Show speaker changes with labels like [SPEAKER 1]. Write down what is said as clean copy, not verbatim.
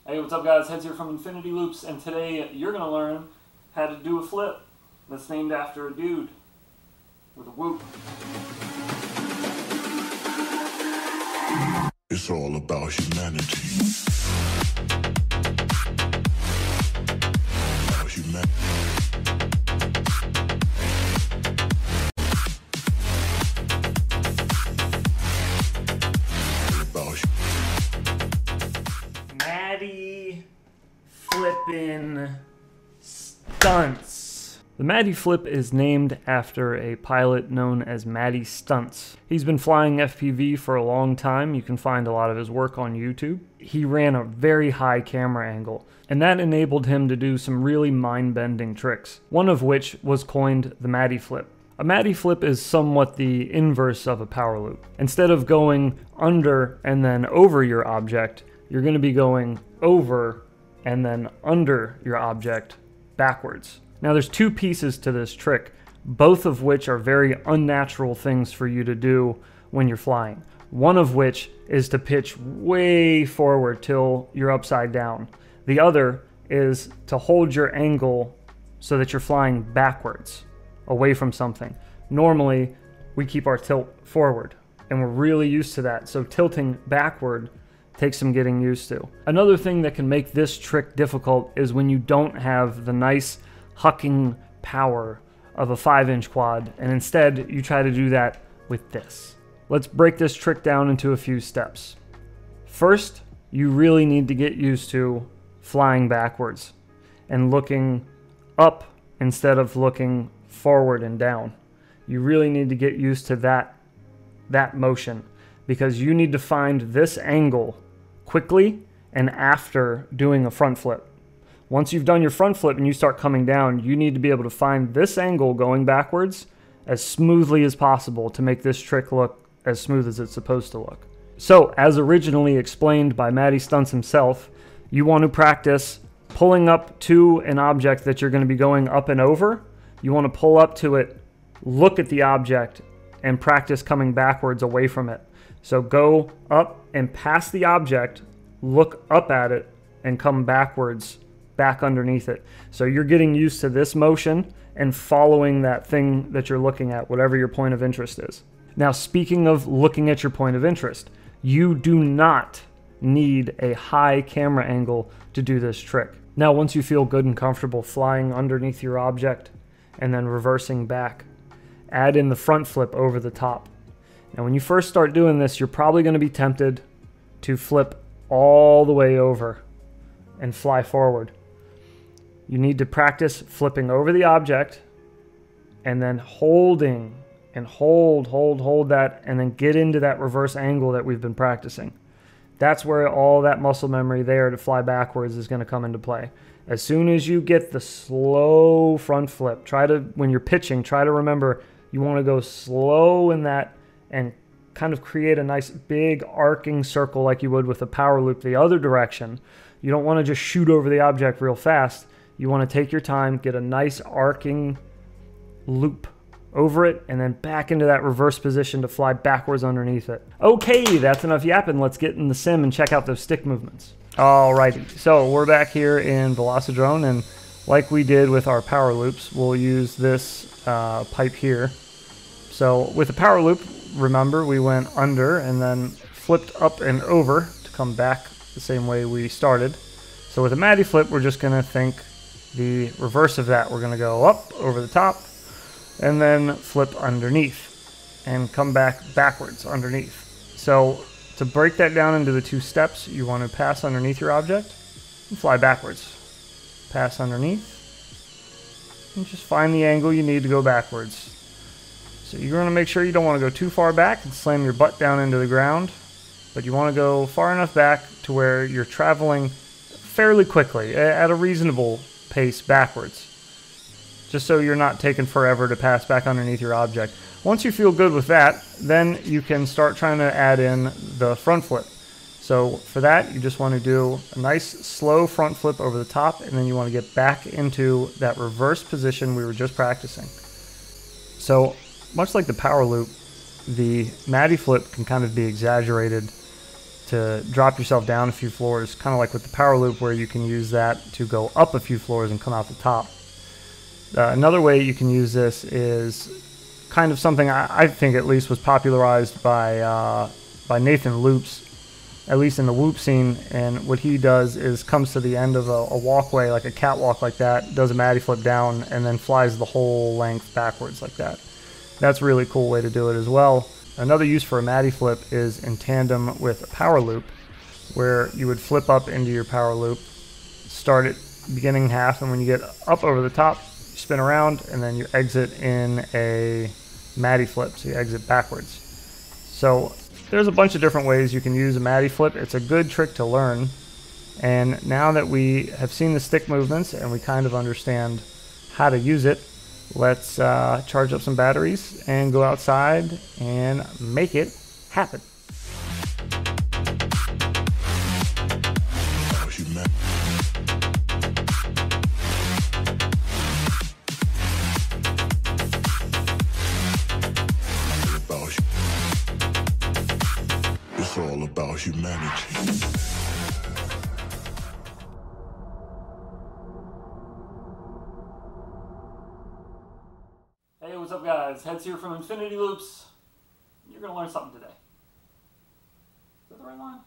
[SPEAKER 1] Hey, what's up guys? Heads here from Infinity Loops, and today you're going to learn how to do a flip that's named after a dude with a whoop.
[SPEAKER 2] It's all about humanity. About humanity.
[SPEAKER 1] Matty Flippin' Stunts. The Matty Flip is named after a pilot known as Matty Stunts. He's been flying FPV for a long time. You can find a lot of his work on YouTube. He ran a very high camera angle, and that enabled him to do some really mind-bending tricks, one of which was coined the Matty Flip. A Matty Flip is somewhat the inverse of a power loop. Instead of going under and then over your object, you're going to be going over and then under your object backwards. Now there's two pieces to this trick, both of which are very unnatural things for you to do when you're flying. One of which is to pitch way forward till you're upside down. The other is to hold your angle so that you're flying backwards, away from something. Normally, we keep our tilt forward, and we're really used to that, so tilting backward takes some getting used to. Another thing that can make this trick difficult is when you don't have the nice hucking power of a 5-inch quad, and instead you try to do that with this. Let's break this trick down into a few steps. First, you really need to get used to flying backwards and looking up instead of looking forward and down. You really need to get used to that motion, because you need to find this angle quickly and after doing a front flip. Once you've done your front flip and you start coming down, you need to be able to find this angle going backwards as smoothly as possible to make this trick look as smooth as it's supposed to look. So, as originally explained by Matty Stunts himself, you want to practice pulling up to an object that you're going to be going up and over. You want to pull up to it, look at the object, and practice coming backwards away from it. So go up and past the object, look up at it, and come backwards, back underneath it. So you're getting used to this motion and following that thing that you're looking at, whatever your point of interest is. Now, speaking of looking at your point of interest, you do not need a high camera angle to do this trick. Now, once you feel good and comfortable flying underneath your object and then reversing back, add in the front flip over the top. Now, when you first start doing this, you're probably going to be tempted to flip all the way over and fly forward. You need to practice flipping over the object and then holding and hold that, and then get into that reverse angle that we've been practicing. That's where all that muscle memory there to fly backwards is going to come into play. As soon as you get the slow front flip, when you're pitching, try to remember you want to go slow in that and kind of create a nice big arcing circle like you would with a power loop the other direction. You don't want to just shoot over the object real fast. You want to take your time, get a nice arcing loop over it, and then back into that reverse position to fly backwards underneath it. Okay, that's enough yapping. Let's get in the sim and check out those stick movements. Alrighty, so we're back here in Velocidrone, and like we did with our power loops, we'll use this pipe here. So with the power loop, remember we went under and then flipped up and over to come back the same way we started. So with a Matty Flip, we're just going to think the reverse of that. We're going to go up over the top and then flip underneath and come back backwards underneath. So to break that down into the two steps, you want to pass underneath your object and fly backwards. Pass underneath and just find the angle you need to go backwards. So you're going to make sure you don't want to go too far back and slam your butt down into the ground, but you want to go far enough back to where you're traveling fairly quickly, at a reasonable pace backwards, just so you're not taking forever to pass back underneath your object. Once you feel good with that, then you can start trying to add in the front flip. So for that, you just want to do a nice slow front flip over the top, and then you want to get back into that reverse position we were just practicing. So much like the power loop, the Matty Flip can kind of be exaggerated to drop yourself down a few floors, kind of like with the power loop where you can use that to go up a few floors and come out the top. Another way you can use this is kind of something I think at least was popularized by Nathan Loops, at least in the whoop scene. And what he does is comes to the end of a walkway, like a catwalk like that, does a Matty Flip down, and then flies the whole length backwards like that. That's a really cool way to do it as well. Another use for a Matty Flip is in tandem with a power loop, where you would flip up into your power loop, start it beginning half, and when you get up over the top, you spin around, and then you exit in a Matty Flip, so you exit backwards. So there's a bunch of different ways you can use a Matty Flip. It's a good trick to learn, and now that we have seen the stick movements and we kind of understand how to use it, let's charge up some batteries and go outside and make it happen.
[SPEAKER 2] It's all about humanity.
[SPEAKER 1] Hey, what's up guys? Heads here from Infinity Loops. You're going to learn something today. Is that the right line?